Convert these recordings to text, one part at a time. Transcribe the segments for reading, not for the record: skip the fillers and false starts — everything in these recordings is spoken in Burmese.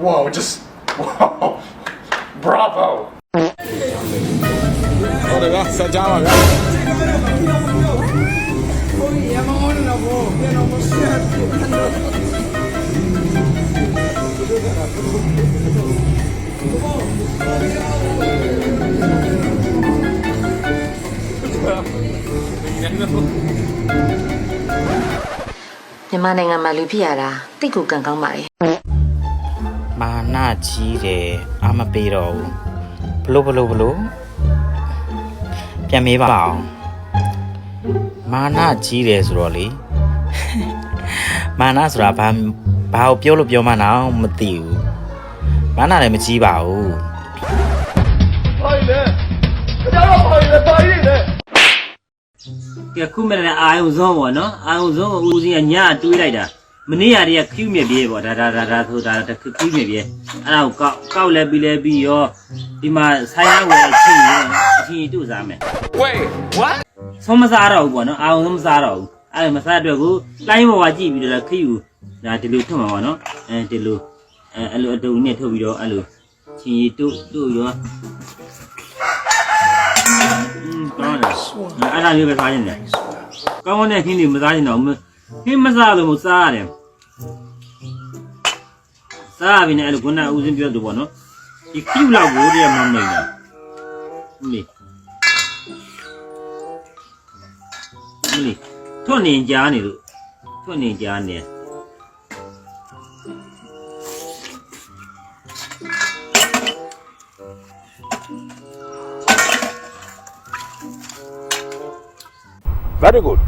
Whoa, just whoa, bravo. ဟုတ်တယ်ဗျာဆက်ကြပါဗျာမြန်မာနိုင်ငံမှာလူဖြစ်ရတာတိတ်ကိုကံကောင်းပါလေမာနကြီးတယ်အာမပေးတော့ဘူးဘလို့ပြန်မေးပါအောင်မာနကြီးတယ်ဆိုတော့လေမာနဆိုတာဘာကိုပြောလို့ပြောမှန်းတော့မသိဘူးမာနလည်းမကြီးပါဘူးဘာလဲကြောက်တော့ဘာလဲကဲခုမဲ့တဲ့အာယုံစုံပေါ့နော်အာယုံစုံကိုဦးစင်းကညတွေးလိုက်တာမနေ့ကတည်းကခူးမြက်ပြေးပေါ့ဒါဆိုတာခူးမြက်ပြေးအဲ့ဒါကိုကောက်လဲပြီးရောဒီမှာဆိုင်ရဝယ်အချင်းတူစားမယ် Wait what ဆုံးမစားတော့ဘူးပေါ့နော်အာယုံဆုံးမစားတော့ဘူးအဲ့မစားအတွက်ကိုလိုင်းပေါ်ကကြည့်ပြီးတော့ခူးဒါဒီလိုထွက်မှာပေါ့နော်ဒီလိုအဲ့လိုအတုံနဲ့ထုတ်ပြီးတော့အဲ့လိုချင်းတူရောကောင်းတယ်အဲ့ဒါမျိုးပဲစားရင်တယ်ကောင်းတဲ့ခင်းတွေမစားရင်တော့ခင်းမစားလို့မစားရတယ်စားပြီနဲ့အဲ့လိုခုနဦးစင်းပြောသူပေါ့နော်ဒီခူးလောက်ကိုတည်းမမိတ်တာမီထွတ်နေကြားနေလို့ထွတ်နေကြားနေvery good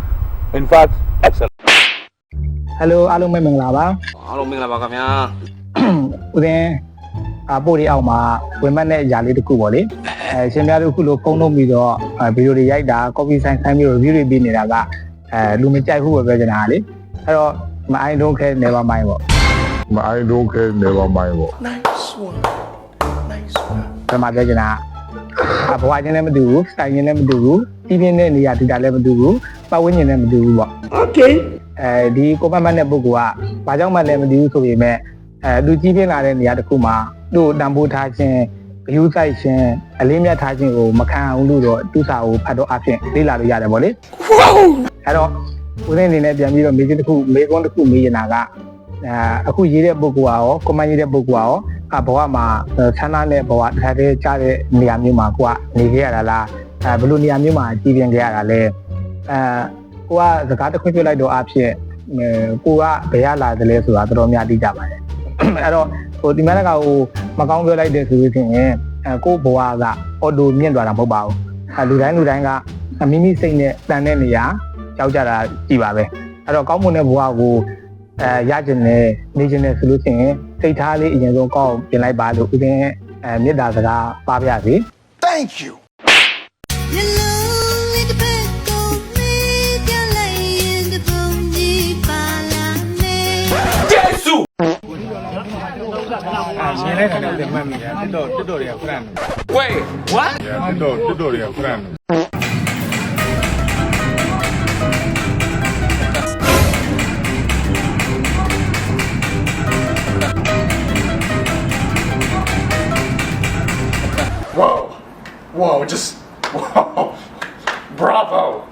in fact excellent Hello အားလုံးမင်္ဂလာပါ အားလုံးမင်္ဂလာပါခင်ဗျာဦးစင်းပို့ရီအောက်မှာဝင်မှတ်တဲ့အရာလေးတစ်ခုပေါ့လေရှင်ပြတို့ခုလိုဖုန်းလုံးပြီးတော့ဗီဒီယိုတွေရိုက်တာ copy sign ခိုင်းပြီးတော့ review တွေပေးနေတာကလူမကြိုက်ဘူးပဲပြောချင်တာလေအဲ့တော့မအိုင်don't care never mind ပေါ့I don't care, never mind. nice one ဒါမှပြောချင်တာဘဝချင်းလည်းမတူဘူးစတိုင်ချင်းလည်းမတူဘူးတီးပြင်းတဲ့နေရာဒေတာလည်းမတူဘူးပတ်ဝန်းကျင်လည်းမတူဘူးပေါ့ okay ဒီကိုမတ်တဲ့ပုဂ္ဂိုလ်ကဘာကြောင့်မှလည်းမတူဘူးဆိုပေမဲ့သူကြီးပြင်းလာတဲ့နေရာတစ်ခုမှာသူ့တန်ဖိုးထားခြင်းဂရုစိုက်ခြင်းအလေးမြတ်ထားခြင်းကိုမခံအောင်လို့တော့သူ့စာကိုဖတ်တော့အဖြစ်လေ့လာလို့ရတယ်ပေါ့လေအဲ့တော့ဦးစင်းအနေနဲ့ပြန်ပြီးတော့မေးခွန်းတစ်ခုမေးနေတာကအခုရေးတဲ့ပုဂ္ဂိုလ်ကရောကွန်မန့်ရေးတဲ့ပုဂ္ဂိုလ်ကရောဘဝမှာဆန္ဒနဲ့ဘဝတစ်ခါတည်းကြားတဲ့နေရာမျိုးမှာကိုကနေခဲ့ရတာလားဘယ်လိုနေရာမျိုးမှာကြည်ပြင်းခဲ့ရတာလဲကိုကစကားတစ်ခွင့်ပြလိုက်တော့အဖြစ်ကိုကဘယ်ရလာတယ်လဲဆိုတာတော်တော်များသိကြပါတယ်အဲ့တော့ဟိုဒီမန်ကဟိုမကောင်းပြောလိုက်တဲ့ဆိုလို့ရှိရင်ကိုဘဝကအော်တိုမြင့်သွားတာမဟုတ်ပါဘူးလူတိုင်းကမိမိစိတ်နဲ့တန်တဲ့နေရာရောက်ကြတာကြည်ပါပဲအဲ့တော့ကောင်းမွန်တဲ့ဘဝကိုရကျင်တယ်နေကျင်တယ်ဆိုလို့ရှိရင်စိတ်ထားလေးအရင်ဆုံးကောင်းပြင်လိုက်ပါလို့ဦးစင်းမေတ္တာစကားပါပြစေ thank youရှင်လည်းခဏတင်မှတ်မိတယ်တက်တော်တွေက friend wait what တက်တော်တွေက friend Whoa, just whoa, Bravo.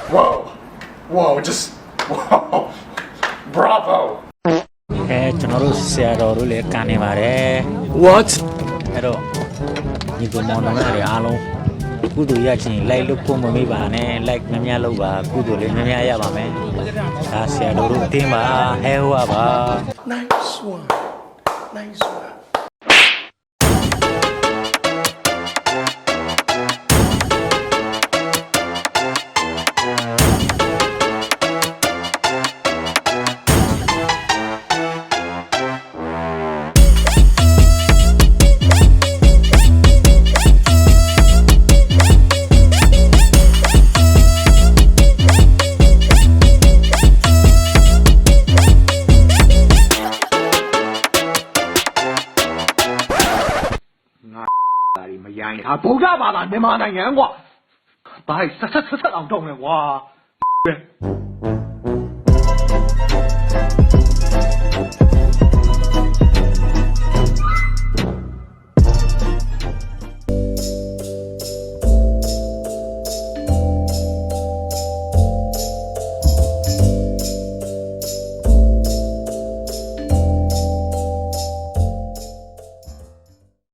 Whoa. Whoa, just whoa. Bravo. ကျွန်တော်တို့ဆရာတော်တို့လည်းကန်နေပါတယ် What? အဲ့တော့ညီကောင်မောင်နှမတွေအားလုံးကုသိုလ်ရချင် like လုပ်ဖို့မမေ့ပါနဲ့ like များများလုပ်ပါကုသိုလ်လေးများများရပါမယ်ဒါဆရာတော်တို့တင်းပါဟဲဟွာပါ Nice one. Nice one. ဒါတွေမရိုင်းတာဗုဒ္ဓဘာသာမြန်မာနိုင်ငံကွာဘာလဲဆက်အောင်တော့မယ်ကွာ